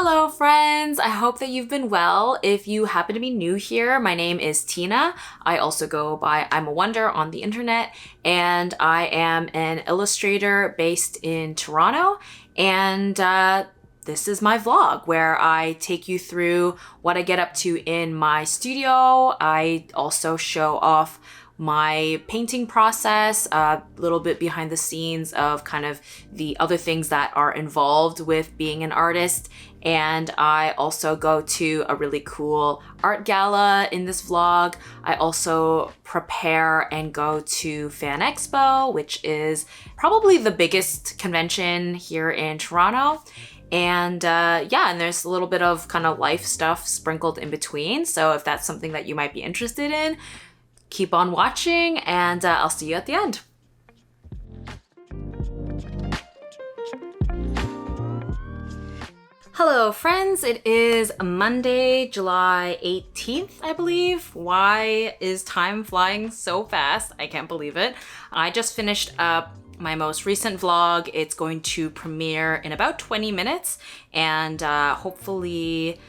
Hello friends, I hope that you've been well. If you happen to be new here, my name is Tina. I also go by imawonder on the internet, and I am an illustrator based in Toronto, and this is my vlog where I take you through what I get up to in my studio. I also show off my painting process, a little bit behind the scenes of kind of the other things that are involved with being an artist. And I also go to a really cool art gala in this vlog. I also prepare and go to Fan Expo, which is probably the biggest convention here in Toronto. And and there's a little bit of kind of life stuff sprinkled in between. So if that's something that you might be interested in, keep on watching, and I'll see you at the end. Hello friends, it is Monday, July 18th, I believe. Why is time flying so fast? I can't believe it. I just finished up my most recent vlog. It's going to premiere in about 20 minutes, and hopefully,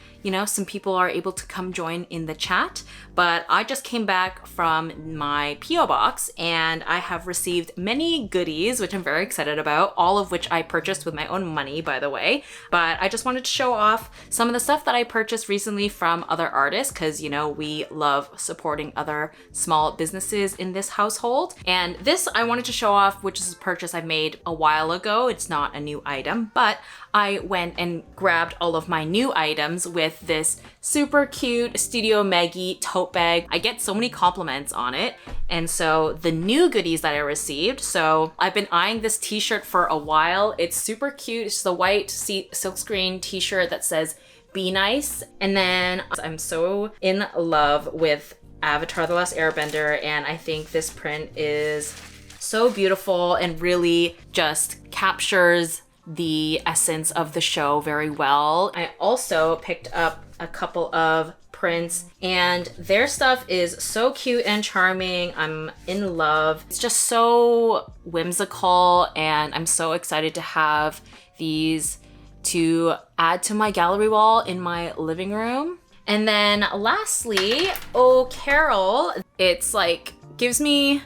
some people are able to come join in the chat. But I just came back from my P.O. box and I have received many goodies, which I'm very excited about, all of which I purchased with my own money, by the way. But I just wanted to show off some of the stuff that I purchased recently from other artists, because, we love supporting other small businesses in this household. And this I wanted to show off, which is a purchase I made a while ago. It's not a new item, but I went and grabbed all of my new items with this super cute Studio Maggie tote bag. I get so many compliments on it. And so the new goodies that I received, so I've been eyeing this t-shirt for a while. It's super cute. It's the white silkscreen t-shirt that says "Be Nice." And then I'm so in love with Avatar: The Last Airbender, and I think this print is so beautiful and really just captures the essence of the show very well. I also picked up a couple of prints, and their stuff is so cute and charming. I'm in love. It's just so whimsical, and I'm so excited to have these to add to my gallery wall in my living room. And then lastly, Oh Carol, it's like gives me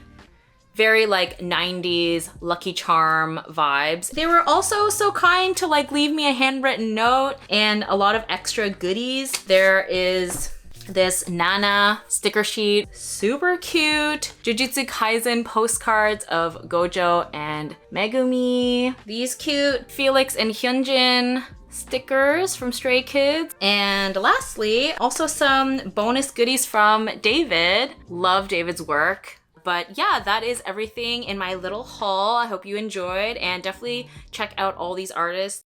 very 90s Lucky Charm vibes. They were also so kind to leave me a handwritten note and a lot of extra goodies. There is this Nana sticker sheet, super cute. Jujutsu Kaisen postcards of Gojo and Megumi. These cute Felix and Hyunjin stickers from Stray Kids. And lastly, also some bonus goodies from David. Love David's work. But yeah, that is everything in my little haul. I hope you enjoyed, and definitely check out all these artists.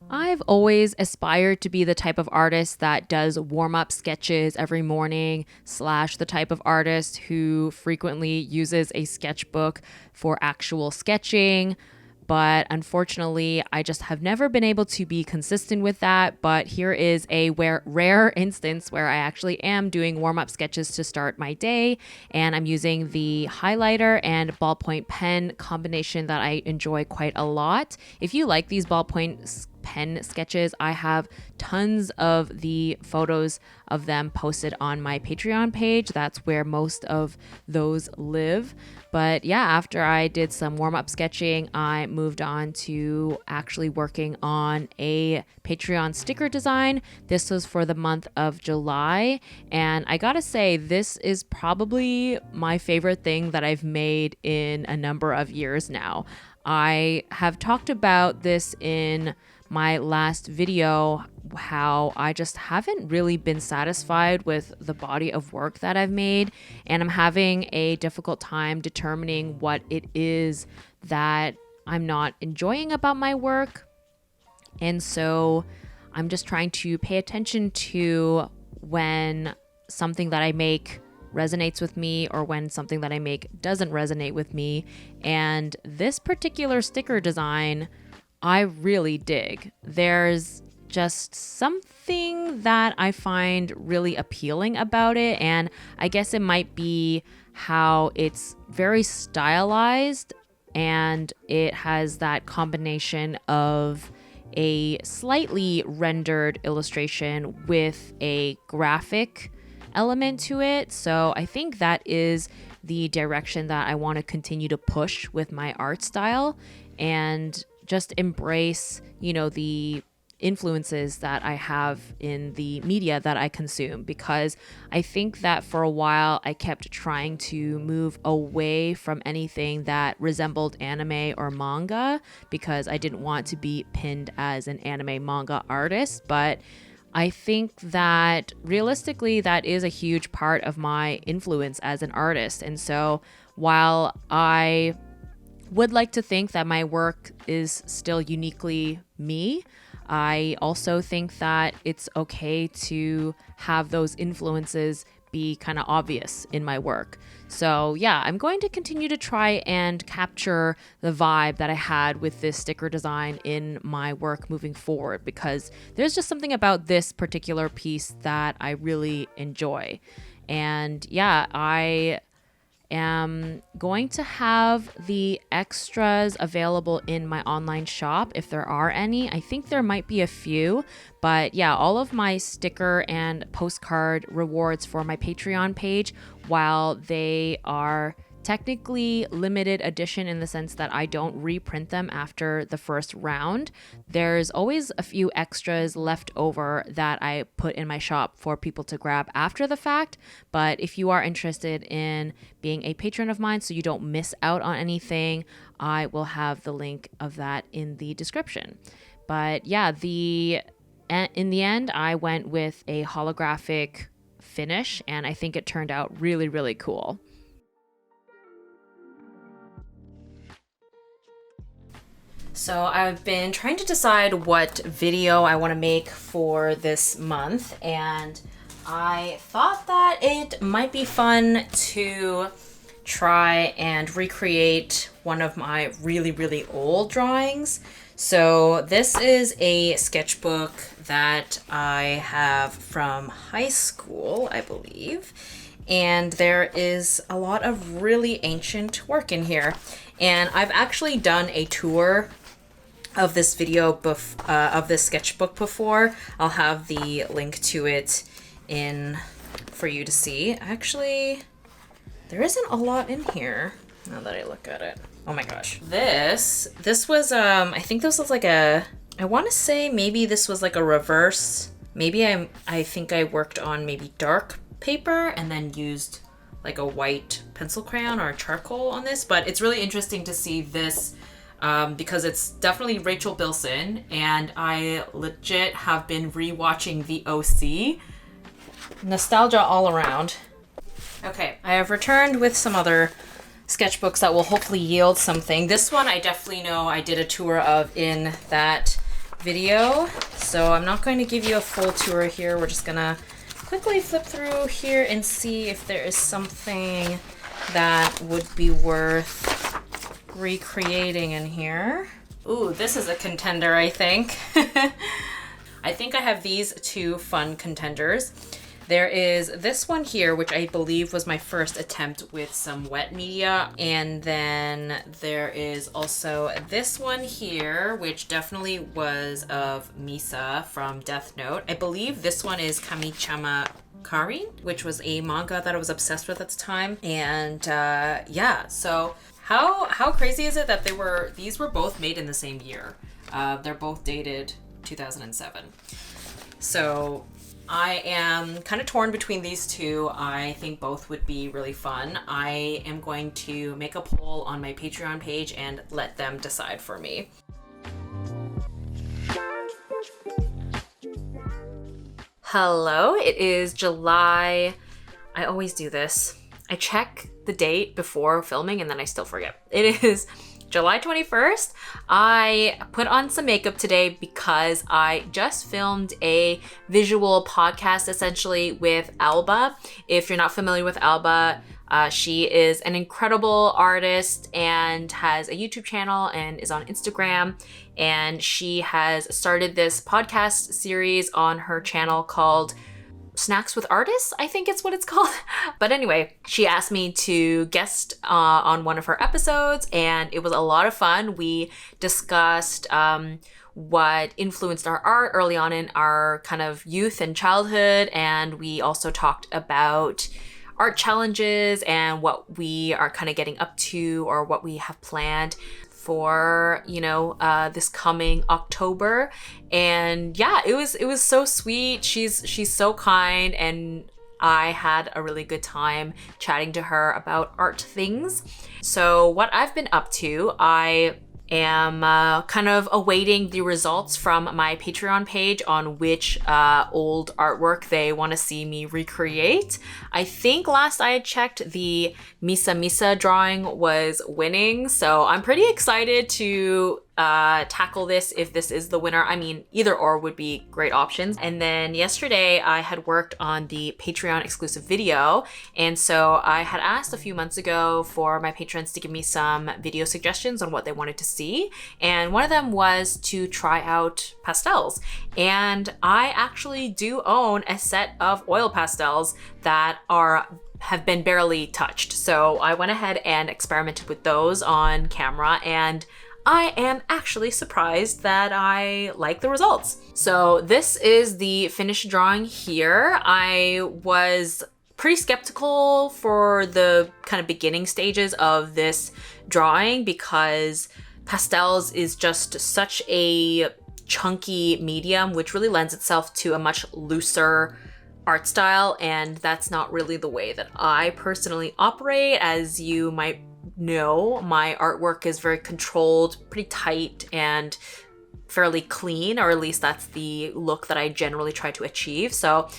I've always aspired to be the type of artist that does warm-up sketches every morning, / the type of artist who frequently uses a sketchbook for actual sketching. But unfortunately, I just have never been able to be consistent with that. But here is a rare instance where I actually am doing warm-up sketches to start my day, and I'm using the highlighter and ballpoint pen combination that I enjoy quite a lot. If you like these ballpoint pen sketches, I have tons of the photos of them posted on my Patreon page. That's where most of those live. But yeah, after I did some warm-up sketching, I moved on to actually working on a Patreon sticker design. This was for the month of July, and I gotta say, this is probably my favorite thing that I've made in a number of years now. I have talked about this in my last video, how I just haven't really been satisfied with the body of work that I've made, and I'm having a difficult time determining what it is that I'm not enjoying about my work. And so I'm just trying to pay attention to when something that I make resonates with me or when something that I make doesn't resonate with me. And this particular sticker design I really dig. There's just something that I find really appealing about it, and I guess it might be how it's very stylized and it has that combination of a slightly rendered illustration with a graphic element to it. So I think that is the direction that I want to continue to push with my art style, and just embrace, the influences that I have in the media that I consume, because I think that for a while I kept trying to move away from anything that resembled anime or manga because I didn't want to be pinned as an anime manga artist. But I think that realistically that is a huge part of my influence as an artist. And so while I would like to think that my work is still uniquely me, I also think that it's okay to have those influences be kind of obvious in my work. So yeah, I'm going to continue to try and capture the vibe that I had with this sticker design in my work moving forward, because there's just something about this particular piece that I really enjoy. And yeah, I am going to have the extras available in my online shop if there are any. I think there might be a few, but yeah, all of my sticker and postcard rewards for my Patreon page, while they are technically limited edition in the sense that I don't reprint them after the first round, there's always a few extras left over that I put in my shop for people to grab after the fact. But if you are interested in being a patron of mine so you don't miss out on anything, I will have the link of that in the description. But yeah, in the end, I went with a holographic finish, and I think it turned out really, really cool. So I've been trying to decide what video I want to make for this month, and I thought that it might be fun to try and recreate one of my really, really old drawings. So this is a sketchbook that I have from high school, I believe. And there is a lot of really ancient work in here. And I've actually done a tour of this of this sketchbook before. I'll have the link to it in for you to see. Actually, there isn't a lot in here now that I look at it. Oh my gosh. This was I think this was like I want to say maybe this was like a reverse. Maybe I think I worked on maybe dark paper and then used like a white pencil crayon or charcoal on this, but it's really interesting to see this because it's definitely Rachel Bilson, and I legit have been rewatching The OC. Nostalgia all around. Okay, I have returned with some other sketchbooks that will hopefully yield something. This one I definitely know I did a tour of in that video, so I'm not going to give you a full tour here. We're just gonna quickly flip through here and see if there is something that would be worth recreating in here. Ooh, this is a contender, I think. I think I have these two fun contenders. There is this one here, which I believe was my first attempt with some wet media. And then there is also this one here, which definitely was of Misa from Death Note. I believe this one is Kamichama Karin, which was a manga that I was obsessed with at the time. And yeah, so how crazy is it that these were both made in the same year? They're both dated 2007. So I am kind of torn between these two. I think both would be really fun. I am going to make a poll on my Patreon page and let them decide for me. Hello, it is July. I always do this. I check the date before filming and then I still forget. It is July 21st. I put on some makeup today because I just filmed a visual podcast essentially with Alba. If you're not familiar with Alba, she is an incredible artist and has a YouTube channel and is on Instagram. And she has started this podcast series on her channel called Snacks with Artists, I think it's what it's called. But anyway, she asked me to guest on one of her episodes, and it was a lot of fun. We discussed what influenced our art early on in our kind of youth and childhood, and we also talked about art challenges and what we are kind of getting up to or what we have planned for, you know, this coming October. And yeah, it was so sweet. She's so kind, and I had a really good time chatting to her about art things. So what I've been up to, I am kind of awaiting the results from my Patreon page on which old artwork they want to see me recreate. I think last I had checked, the Misa Misa drawing was winning, so I'm pretty excited to tackle this if this is the winner. I mean, either or would be great options. And then yesterday I had worked on the Patreon exclusive video, and so I had asked a few months ago for my patrons to give me some video suggestions on what they wanted to see, and one of them was to try out pastels. And I actually do own a set of oil pastels that have been barely touched. So I went ahead and experimented with those on camera, and I am actually surprised that I like the results. So this is the finished drawing here. I was pretty skeptical for the kind of beginning stages of this drawing because pastels is just such a chunky medium, which really lends itself to a much looser art style, and that's not really the way that I personally operate. As you might know, my artwork is very controlled, pretty tight, and fairly clean, or at least that's the look that I generally try to achieve. So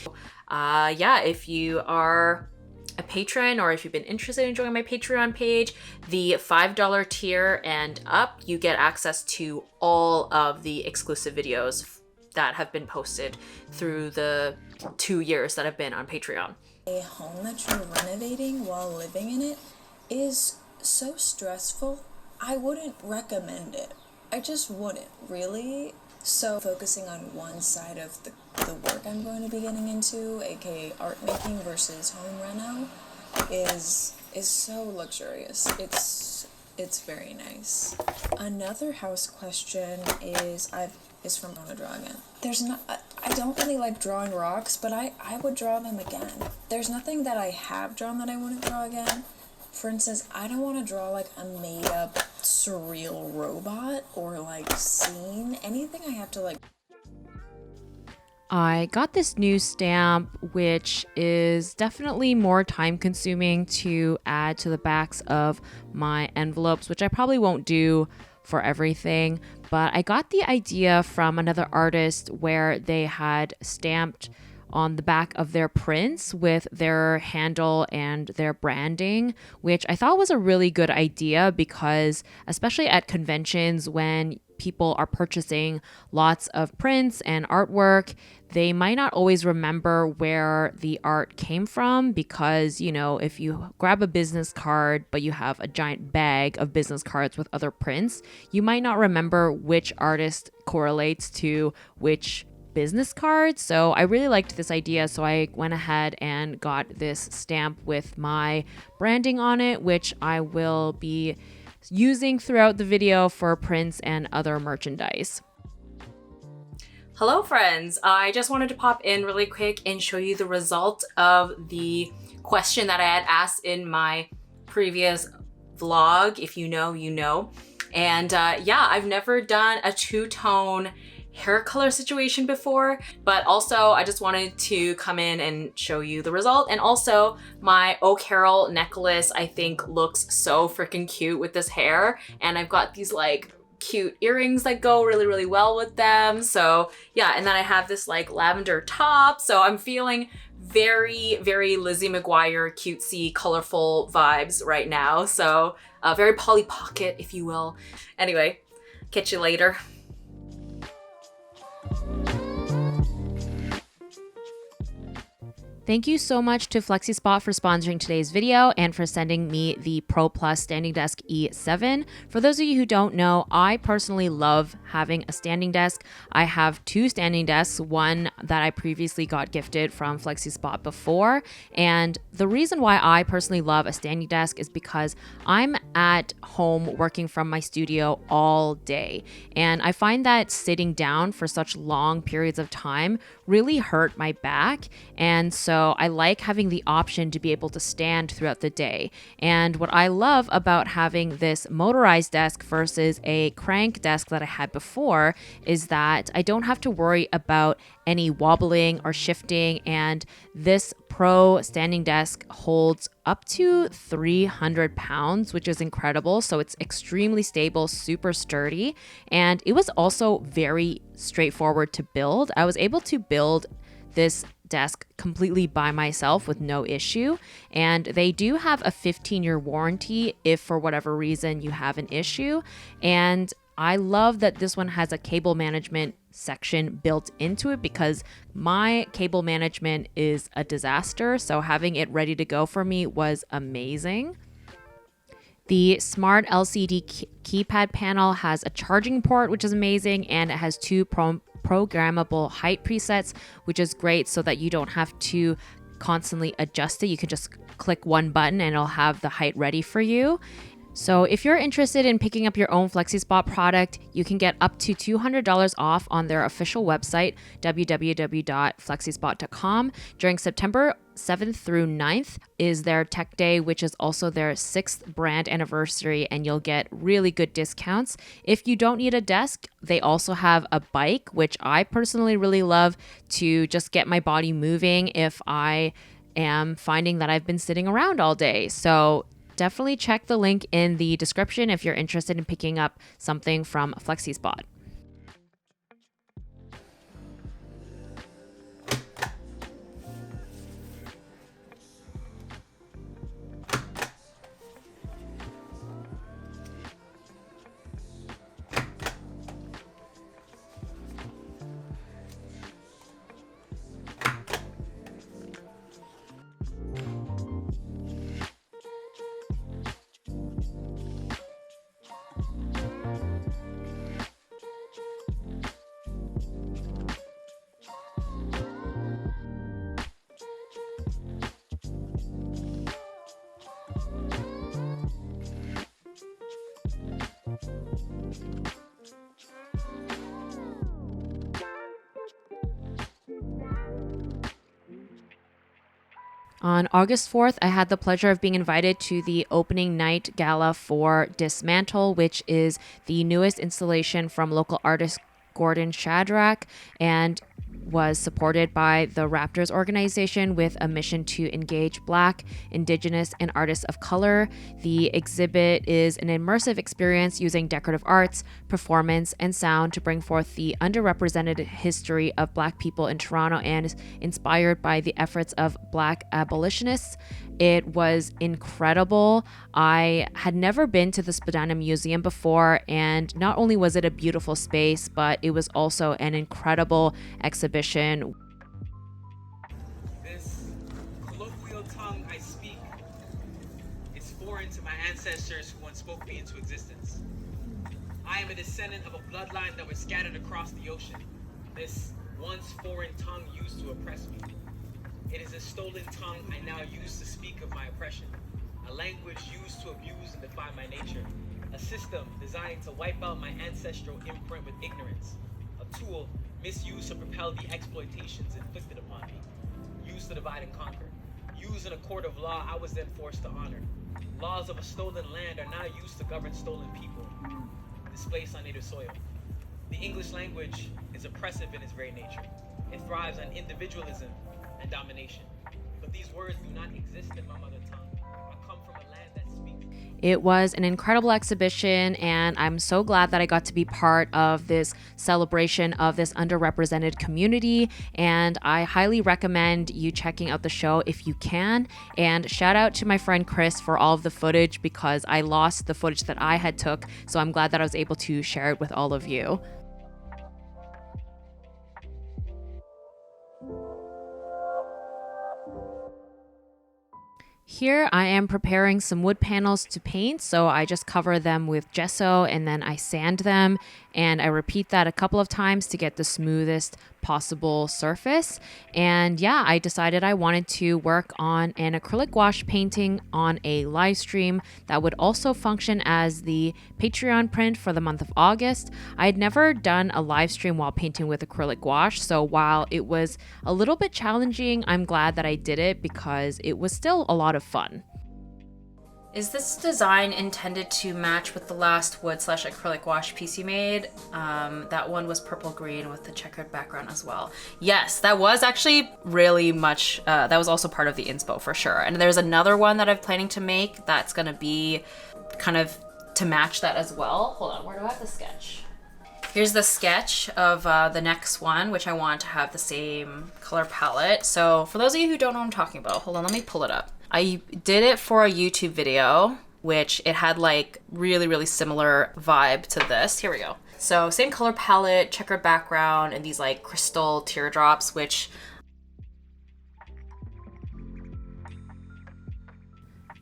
yeah, if you are a patron or if you've been interested in joining my Patreon page, the $5 tier and up, you get access to all of the exclusive videos that have been posted through the 2 years that I've been on Patreon. A home that you're renovating while living in it is so stressful. I wouldn't recommend it. I just wouldn't, really. So focusing on one side of the work I'm going to be getting into, aka art making versus home reno, is so luxurious. It's very nice. Another house question is from I want to draw again. I don't really like drawing rocks, but I would draw them again. There's nothing that I have drawn that I wouldn't draw again. For instance, I don't want to draw like a made-up surreal robot or like scene. Anything I have to like... I got this new stamp, which is definitely more time consuming to add to the backs of my envelopes, which I probably won't do for everything. But I got the idea from another artist where they had stamped on the back of their prints with their handle and their branding, which I thought was a really good idea because especially at conventions when people are purchasing lots of prints and artwork, they might not always remember where the art came from because, you know, if you grab a business card but you have a giant bag of business cards with other prints, you might not remember which artist correlates to which business cards. So I really liked this idea, so I went ahead and got this stamp with my branding on it, which I will be using throughout the video for prints and other merchandise. Hello friends, I just wanted to pop in really quick and show you the result of the question that I had asked in my previous vlog. If you know, you know. And yeah, I've never done a two-tone hair color situation before, but also I just wanted to come in and show you the result. And also my Oak Carol necklace I think looks so freaking cute with this hair, and I've got these like cute earrings that go really, really well with them. So yeah, and then I have this like lavender top, so I'm feeling very, very Lizzie McGuire cutesy colorful vibes right now. So very Polly Pocket, if you will. Anyway, catch you later. Thank you so much to FlexiSpot for sponsoring today's video and for sending me the Pro Plus Standing Desk E7. For those of you who don't know, I personally love having a standing desk. I have 2 standing desks, one that I previously got gifted from FlexiSpot before. And the reason why I personally love a standing desk is because I'm at home working from my studio all day. And I find that sitting down for such long periods of time really hurt my back. And so I like having the option to be able to stand throughout the day. And what I love about having this motorized desk versus a crank desk that I had before is that I don't have to worry about any wobbling or shifting, and this Pro standing desk holds up to 300 pounds, which is incredible. So it's extremely stable, super sturdy, and it was also very straightforward to build. I was able to build this desk completely by myself with no issue, and they do have a 15-year warranty if for whatever reason you have an issue. And I love that this one has a cable management section built into it because my cable management is a disaster, so having it ready to go for me was amazing. The smart LCD keypad panel has a charging port, which is amazing, and it has 2 programmable height presets, which is great so that you don't have to constantly adjust it. You can just click one button and it'll have the height ready for you. So if you're interested in picking up your own FlexiSpot product, you can get up to $200 off on their official website, www.flexispot.com. During September 7th through 9th is their Tech Day, which is also their 6th brand anniversary, and you'll get really good discounts. If you don't need a desk, they also have a bike, which I personally really love to just get my body moving if I am finding that I've been sitting around all day. So definitely check the link in the description if you're interested in picking up something from FlexiSpot. On August 4th, I had the pleasure of being invited to the opening night gala for Dismantle, which is the newest installation from local artist Gordon Shadrack, and was supported by the Raptors organization with a mission to engage Black, Indigenous, and artists of color. The exhibit is an immersive experience using decorative arts, performance, and sound to bring forth the underrepresented history of Black people in Toronto and is inspired by the efforts of Black abolitionists. It was incredible. I had never been to the Spadina Museum before, and not only was it a beautiful space, but it was also an incredible exhibition. This colloquial tongue I speak is foreign to my ancestors who once spoke me into existence. I am a descendant of a bloodline that was scattered across the ocean. This once foreign tongue used to oppress me. It is a stolen tongue I now use to speak of my oppression, a language used to abuse and defy my nature, a system designed to wipe out my ancestral imprint with ignorance, a tool misused to propel the exploitations inflicted upon me, used to divide and conquer, used in a court of law I was then forced to honor. Laws of a stolen land are now used to govern stolen people, displaced on native soil. The English language is oppressive in its very nature. It thrives on individualism and domination. But these words do not exist in my mother tongue. I come from a land that speaks. It was an incredible exhibition, and I'm so glad that I got to be part of this celebration of this underrepresented community, and I highly recommend you checking out the show if you can. And shout out to my friend Chris for all of the footage, because I lost the footage that I had took, so I'm glad that I was able to share it with all of you. Here I am preparing some wood panels to paint, so I just cover them with gesso and then I sand them, and I repeat that a couple of times to get the smoothest possible surface. And yeah, I decided I wanted to work on an acrylic gouache painting on a live stream that would also function as the Patreon print for the month of August. I had never done a live stream while painting with acrylic gouache, so while it was a little bit challenging, I'm glad that I did it because it was still a lot of fun. Is this design intended to match with the last wood/acrylic gouache piece you made? That one was purple green with the checkered background as well. Yes, that was actually really much, that was also part of the inspo for sure. And there's another one that I'm planning to make that's gonna be kind of to match that as well. Hold on, where do I have the sketch? Here's the sketch of the next one, which I want to have the same color palette. So for those of you who don't know what I'm talking about, hold on, let me pull it up. I did it for a YouTube video, which it had like really similar vibe to this. Here we go. So same color palette, checkered background, and these like crystal teardrops, which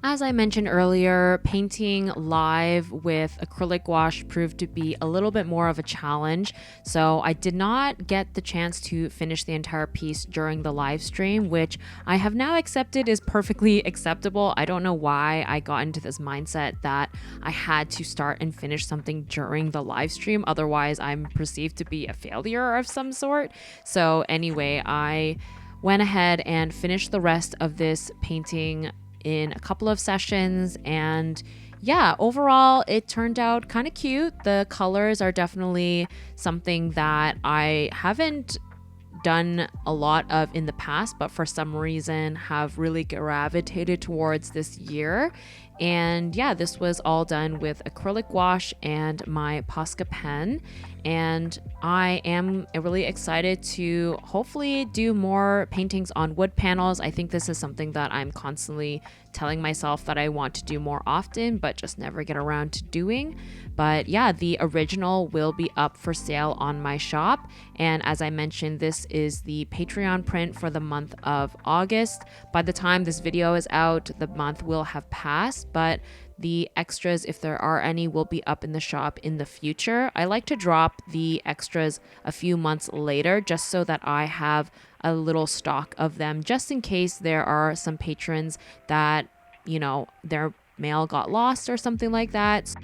as I mentioned earlier, painting live with acrylic gouache proved to be a little bit more of a challenge. So I did not get the chance to finish the entire piece during the live stream, which I have now accepted is perfectly acceptable. I don't know why I got into this mindset that I had to start and finish something during the live stream. Otherwise, I'm perceived to be a failure of some sort. So anyway, I went ahead and finished the rest of this painting in a couple of sessions, and yeah, overall it turned out kind of cute. The colors are definitely something that I haven't done a lot of in the past, but for some reason have really gravitated towards this year. And yeah, this was all done with acrylic gouache and my Posca pen. And I am really excited to hopefully do more paintings on wood panels. I think this is something that I'm constantly telling myself that I want to do more often, but just never get around to doing. But yeah, the original will be up for sale on my shop. And as I mentioned, this is the Patreon print for the month of August. By the time this video is out, the month will have passed, but the extras, if there are any, will be up in the shop in the future. I like to drop the extras a few months later just so that I have a little stock of them, just in case there are some patrons that, you know, their mail got lost or something like that.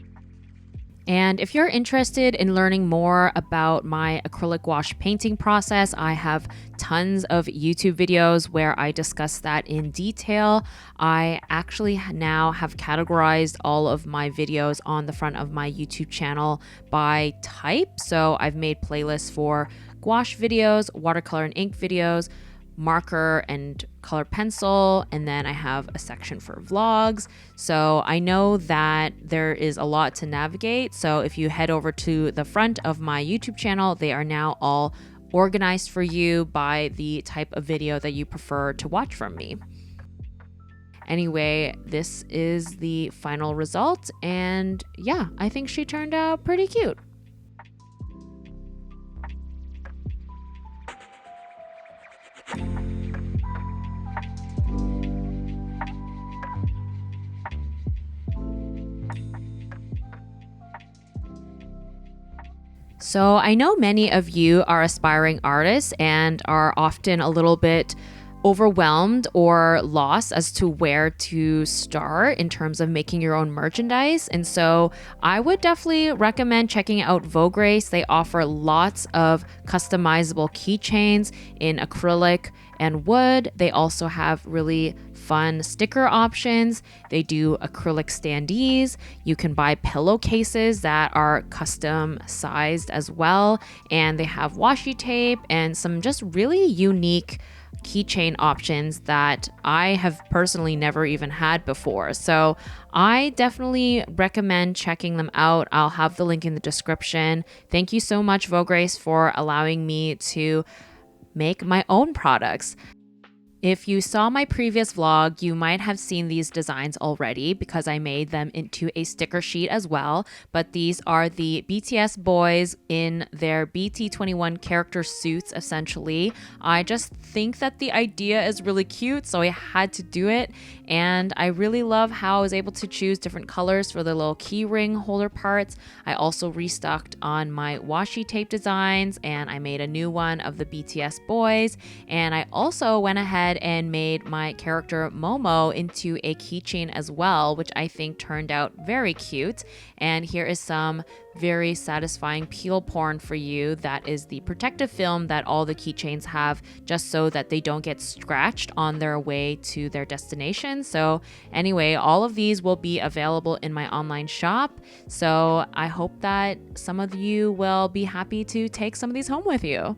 And if you're interested in learning more about my acrylic gouache painting process, I have tons of YouTube videos where I discuss that in detail. I actually now have categorized all of my videos on the front of my YouTube channel by type. So I've made playlists for gouache videos, watercolor and ink videos, marker and color pencil, and then I have a section for vlogs. So I know that there is a lot to navigate. So if you head over to the front of my YouTube channel, they are now all organized for you by the type of video that you prefer to watch from me. Anyway, this is the final result, and yeah, I think she turned out pretty cute. So I know many of you are aspiring artists and are often a little bit overwhelmed or lost as to where to start in terms of making your own merchandise. And so I would definitely recommend checking out vograce. They offer lots of customizable keychains in acrylic and wood. They also have really fun sticker options. They do acrylic standees. You can buy pillowcases that are custom sized as well. And they have washi tape and some just really unique keychain options that I have personally never even had before. So I definitely recommend checking them out. I'll have the link in the description. Thank you so much, vograce, for allowing me to make my own products. If you saw my previous vlog, you might have seen these designs already because I made them into a sticker sheet as well. But these are the BTS boys in their BT21 character suits, essentially. I just think that the idea is really cute, so I had to do it. And I really love how I was able to choose different colors for the little key ring holder parts. I also restocked on my washi tape designs, and I made a new one of the BTS boys. And I also went ahead and made my character Momo into a keychain as well, which I think turned out very cute. And here is some very satisfying peel porn for you. That is the protective film that all the keychains have, just so that they don't get scratched on their way to their destination. So anyway, all of these will be available in my online shop. So I hope that some of you will be happy to take some of these home with you.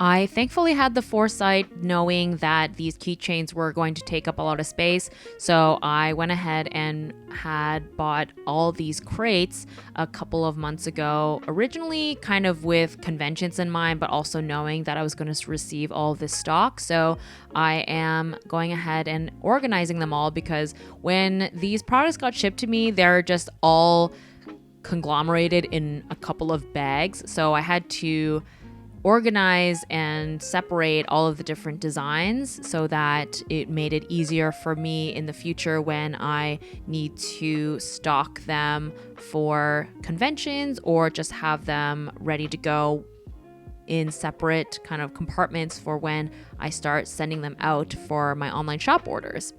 I thankfully had the foresight knowing that these keychains were going to take up a lot of space, so I went ahead and had bought all these crates a couple of months ago, originally kind of with conventions in mind, but also knowing that I was going to receive all of this stock. So I am going ahead and organizing them all, because when these products got shipped to me, they're just all conglomerated in a couple of bags. So I had to organize and separate all of the different designs so that it made it easier for me in the future when I need to stock them for conventions or just have them ready to go in separate kind of compartments for when I start sending them out for my online shop orders.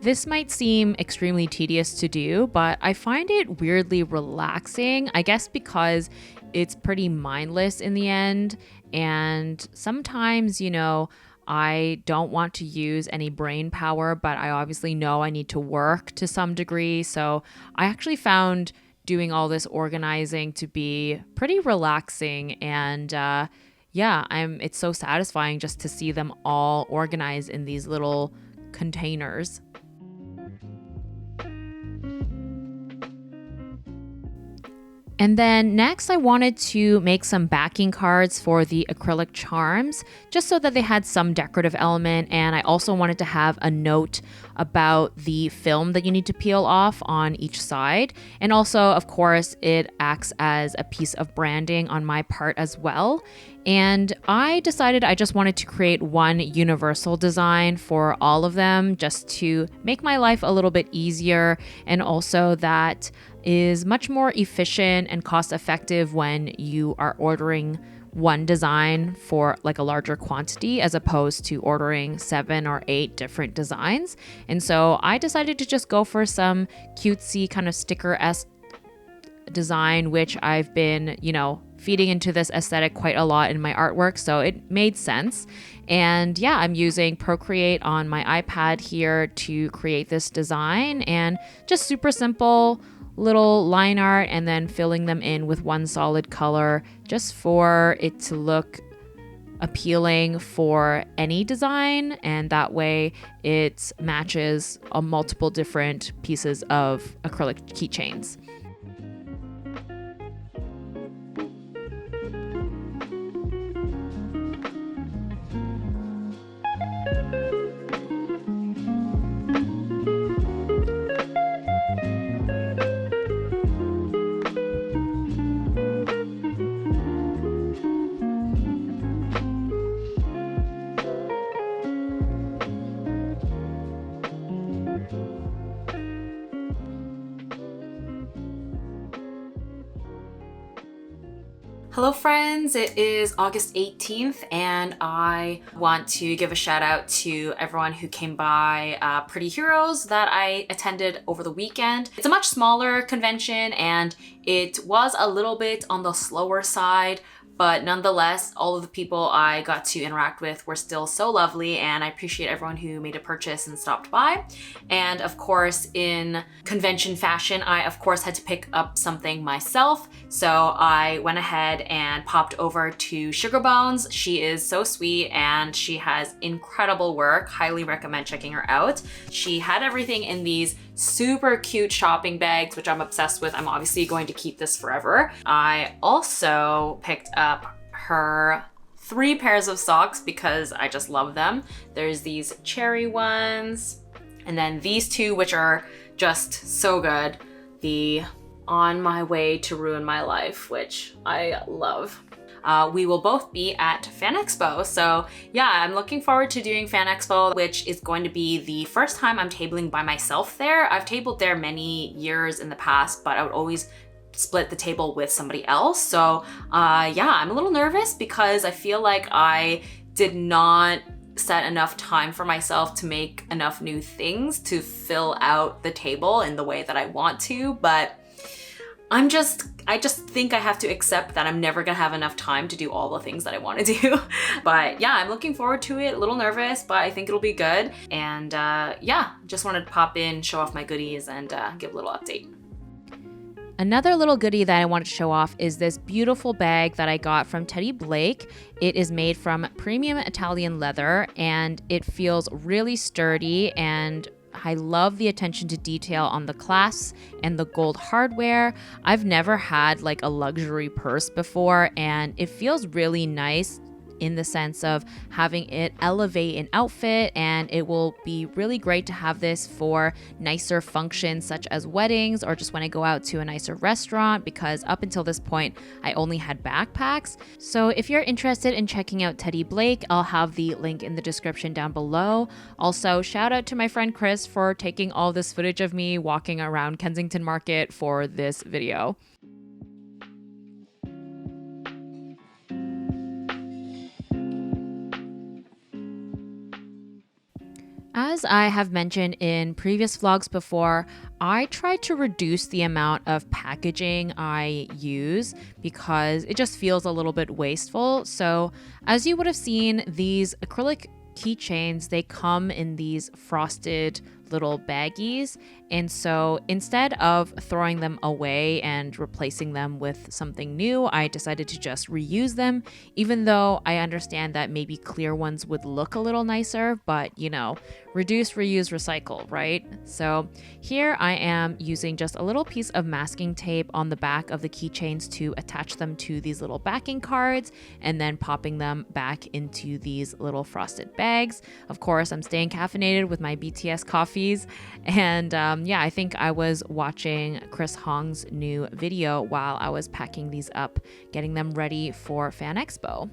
This might seem extremely tedious to do, but I find it weirdly relaxing, I guess because it's pretty mindless in the end. And sometimes, I don't want to use any brain power, but I obviously know I need to work to some degree. So I actually found doing all this organizing to be pretty relaxing. And it's so satisfying just to see them all organized in these little containers. And then next I wanted to make some backing cards for the acrylic charms, just so that they had some decorative element. And I also wanted to have a note about the film that you need to peel off on each side. And also, of course, it acts as a piece of branding on my part as well. And I decided I just wanted to create one universal design for all of them, just to make my life a little bit easier, and also that is much more efficient and cost effective when you are ordering one design for like a larger quantity as opposed to ordering 7 or 8 different designs. And so I decided to just go for some cutesy kind of sticker-esque design, which I've been, feeding into this aesthetic quite a lot in my artwork, so it made sense. And yeah, I'm using Procreate on my iPad here to create this design, and just super simple little line art, and then filling them in with one solid color just for it to look appealing for any design, and that way it matches multiple different pieces of acrylic keychains. Hello friends, it is August 18th and I want to give a shout out to everyone who came by Pretty Heroes that I attended over the weekend. It's a much smaller convention and it was a little bit on the slower side, But nonetheless, all of the people I got to interact with were still so lovely, and I appreciate everyone who made a purchase and stopped by. And of course, in convention fashion, I of course had to pick up something myself. So I went ahead and popped over to Sugar Bones. She is so sweet and she has incredible work. Highly recommend checking her out. She had everything in these super cute shopping bags, which I'm obsessed with. I'm obviously going to keep this forever. I also picked up her 3 pairs of socks because I just love them. There's these cherry ones, and then these 2, which are just so good. The On My Way to Ruin My Life, which I love. We will both be at Fan Expo. So yeah, I'm looking forward to doing Fan Expo, which is going to be the first time I'm tabling by myself there. I've tabled there many years in the past, but I would always split the table with somebody else. So yeah, I'm a little nervous because I feel like I did not set enough time for myself to make enough new things to fill out the table in the way that I want to, but I just think I have to accept that I'm never gonna have enough time to do all the things that I want to do. But yeah, I'm looking forward to it. A little nervous, but I think it'll be good. And yeah, just wanted to pop in, show off my goodies, and give a little update. Another little goodie that I wanted to show off is this beautiful bag that I got from Teddy Blake. It is made from premium Italian leather and it feels really sturdy, and I love the attention to detail on the clasps and the gold hardware. I've never had like a luxury purse before, and it feels really nice in the sense of having it elevate an outfit, and it will be really great to have this for nicer functions such as weddings or just when I go out to a nicer restaurant, because up until this point I only had backpacks. So if you're interested in checking out Teddy Blake, I'll have the link in the description down below. Also, shout out to my friend Chris for taking all this footage of me walking around Kensington Market for this video. As I have mentioned in previous vlogs before, I try to reduce the amount of packaging I use because it just feels a little bit wasteful. So as you would have seen, these acrylic keychains, they come in these frosted little baggies, and so instead of throwing them away and replacing them with something new, I decided to just reuse them, even though I understand that maybe clear ones would look a little nicer, but you know, reduce, reuse, recycle, right? So here I am using just a little piece of masking tape on the back of the keychains to attach them to these little backing cards, and then popping them back into these little frosted bags. Of course, I'm staying caffeinated with my BTS coffees, and yeah, I think I was watching Chris Hong's new video while I was packing these up, getting them ready for Fan Expo.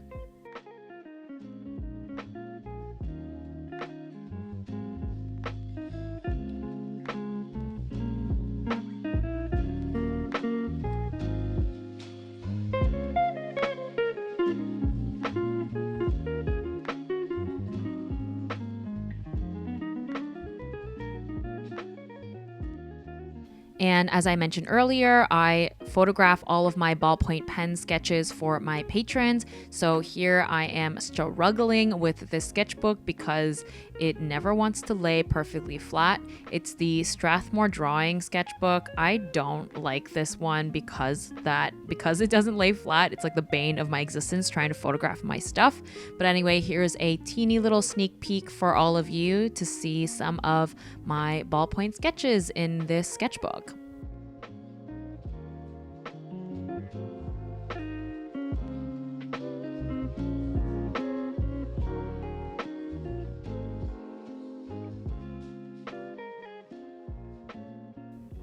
And as I mentioned earlier, I photograph all of my ballpoint pen sketches for my patrons. So here I am struggling with this sketchbook because it never wants to lay perfectly flat. It's the Strathmore drawing sketchbook. I don't like this one because it doesn't lay flat. It's like the bane of my existence trying to photograph my stuff. But anyway, here's a teeny little sneak peek for all of you to see some of my ballpoint sketches in this sketchbook.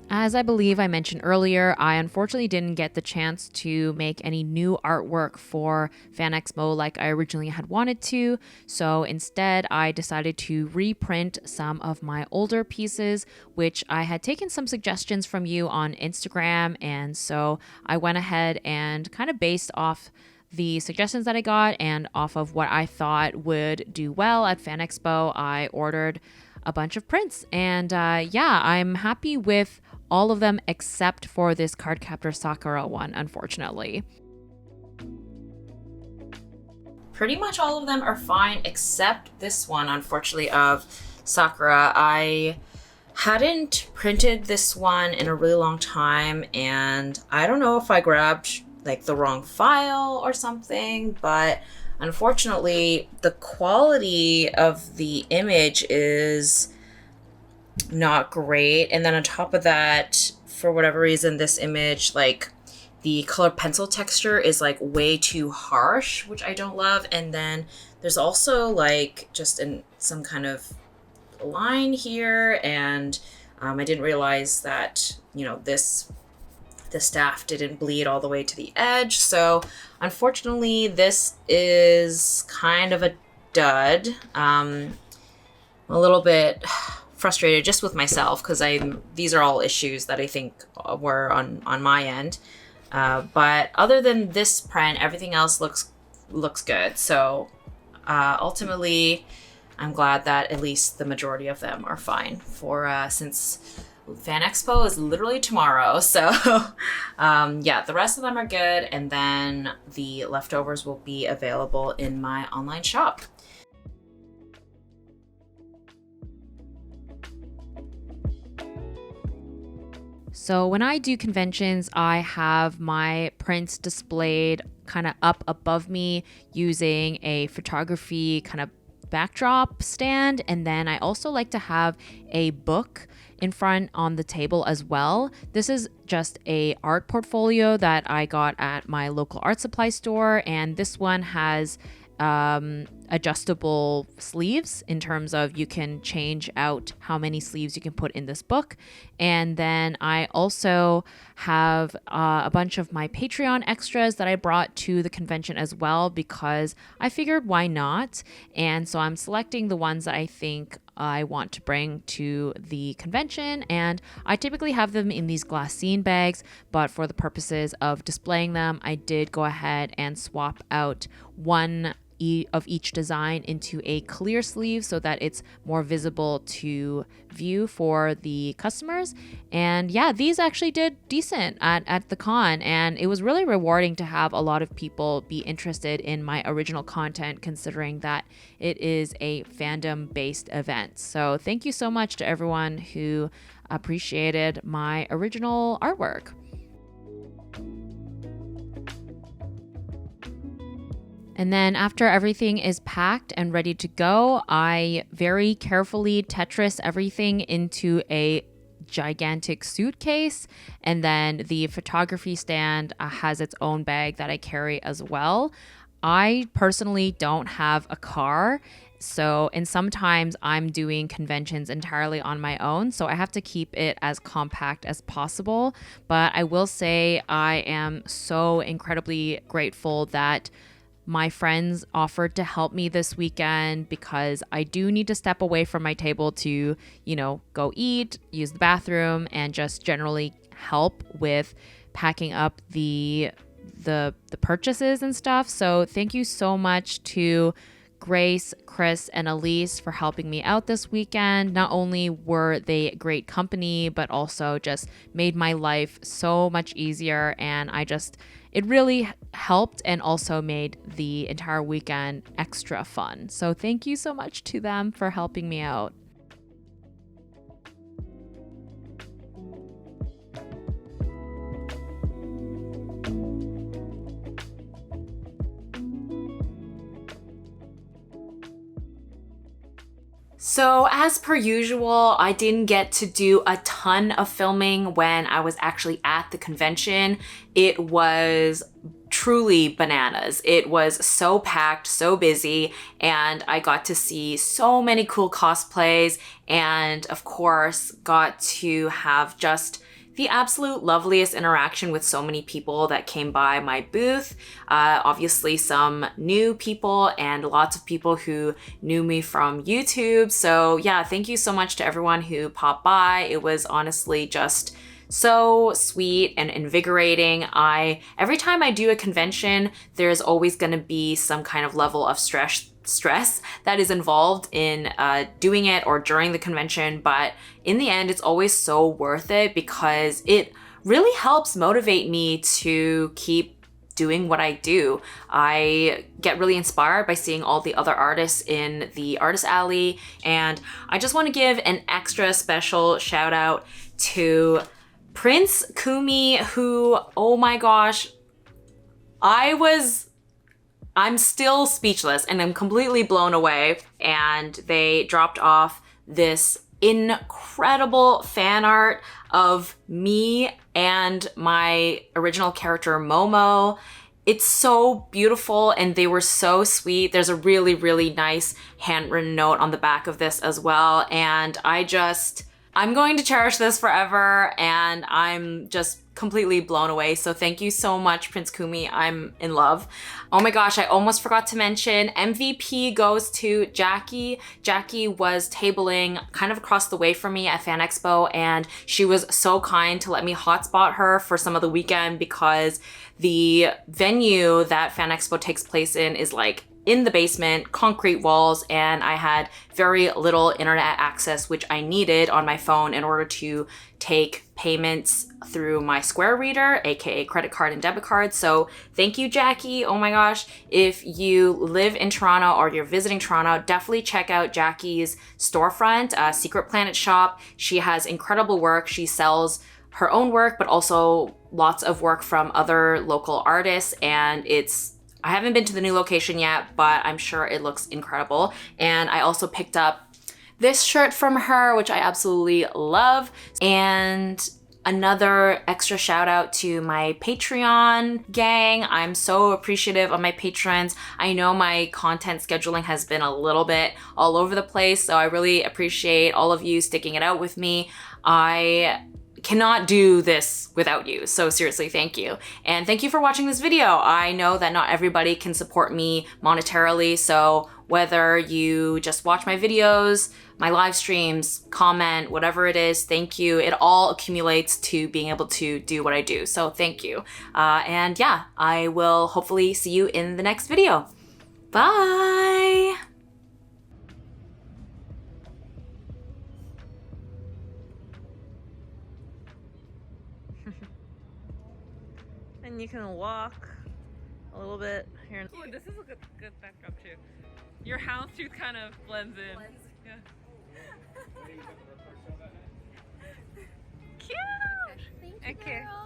As I believe I mentioned earlier, I unfortunately didn't get the chance to make any new artwork for Fan Expo like I originally had wanted to. So instead, I decided to reprint some of my older pieces, which I had taken some suggestions from you on Instagram. And so I went ahead and kind of based off the suggestions that I got and off of what I thought would do well at Fan Expo, I ordered a bunch of prints. And yeah, I'm happy with all of them except for this Cardcaptor Sakura one, unfortunately. pretty much all of them are fine except this one, unfortunately, of Sakura. I hadn't printed this one in a really long time, and I don't know if I grabbed like the wrong file or something, but unfortunately the quality of the image is not great. And then on top of that, for whatever reason, this image, like the color pencil texture is like way too harsh, which I don't love. And then there's also like just some kind of line here, and I didn't realize that, you know, the staff didn't bleed all the way to the edge. So unfortunately this is kind of a dud. I'm a little bit frustrated just with myself because these are all issues that I think were on my end. But other than this print, everything else looks good. So ultimately, I'm glad that at least the majority of them are fine since Fan Expo is literally tomorrow. So yeah, the rest of them are good. And then the leftovers will be available in my online shop. So when I do conventions, I have my prints displayed kind of up above me using a photography kind of backdrop stand. And then I also like to have a book in front on the table as well. This is just a art portfolio that I got at my local art supply store. And this one has adjustable sleeves in terms of you can change out how many sleeves you can put in this book. And then I also have a bunch of my Patreon extras that I brought to the convention as well, because I figured why not. And so I'm selecting the ones that I think I want to bring to the convention, and I typically have them in these glassine bags, but for the purposes of displaying them, I did go ahead and swap out one of each design into a clear sleeve so that it's more visible to view for the customers. And yeah, these actually did decent at the con, and it was really rewarding to have a lot of people be interested in my original content, considering that it is a fandom based event. So thank you so much to everyone who appreciated my original artwork. And then after everything is packed and ready to go, I very carefully Tetris everything into a gigantic suitcase. And then the photography stand has its own bag that I carry as well. I personally don't have a car. And sometimes I'm doing conventions entirely on my own, so I have to keep it as compact as possible. But I will say I am so incredibly grateful that my friends offered to help me this weekend, because I do need to step away from my table to, go eat, use the bathroom, and just generally help with packing up the purchases and stuff. So thank you so much to Grace, Chris, and Elise for helping me out this weekend. Not only were they great company, but also just made my life so much easier, and it really helped and also made the entire weekend extra fun. So thank you so much to them for helping me out. So as per usual, I didn't get to do a ton of filming when I was actually at the convention. It was truly bananas. It was so packed, so busy, and I got to see so many cool cosplays, and of course got to have just the absolute loveliest interaction with so many people that came by my booth. Obviously some new people and lots of people who knew me from YouTube. So yeah, thank you so much to everyone who popped by. It was honestly just so sweet and invigorating. Every time I do a convention, there's always gonna be some kind of level of stress that is involved in doing it or during the convention, but in the end it's always so worth it, because it really helps motivate me to keep doing what I do. I get really inspired by seeing all the other artists in the artist alley, and I just want to give an extra special shout out to Prince Kumi, who, oh my gosh, I'm still speechless and I'm completely blown away. And they dropped off this incredible fan art of me and my original character Momo. It's so beautiful and they were so sweet. There's a really, really nice handwritten note on the back of this as well. And I'm going to cherish this forever, and I'm just completely blown away. So thank you so much, Prince Kumi. I'm in love. Oh my gosh, I almost forgot to mention MVP goes to Jackie. Jackie was tabling kind of across the way from me at Fan Expo, and she was so kind to let me hotspot her for some of the weekend because the venue that Fan Expo takes place in is like in the basement, concrete walls, and I had very little internet access, which I needed on my phone in order to take payments through my Square reader, aka credit card and debit card. So thank you, Jackie. Oh my gosh. If you live in Toronto or you're visiting Toronto, definitely check out Jackie's storefront, Secret Planet Shop. She has incredible work. She sells her own work, but also lots of work from other local artists, and I haven't been to the new location yet, but I'm sure it looks incredible. And I also picked up this shirt from her, which I absolutely love. And another extra shout out to my Patreon gang. I'm so appreciative of my patrons. I know my content scheduling has been a little bit all over the place, so I really appreciate all of you sticking it out with me. I cannot do this without you. So seriously, thank you. And thank you for watching this video. I know that not everybody can support me monetarily. So whether you just watch my videos, my live streams, comment, whatever it is, thank you. It all accumulates to being able to do what I do. So thank you. And yeah, I will hopefully see you in the next video. Bye. And you can walk a little bit here. Oh, this is a good backdrop too. Your houndstooth kind of blends in. Yeah. Cute! Okay. Thank you, girl.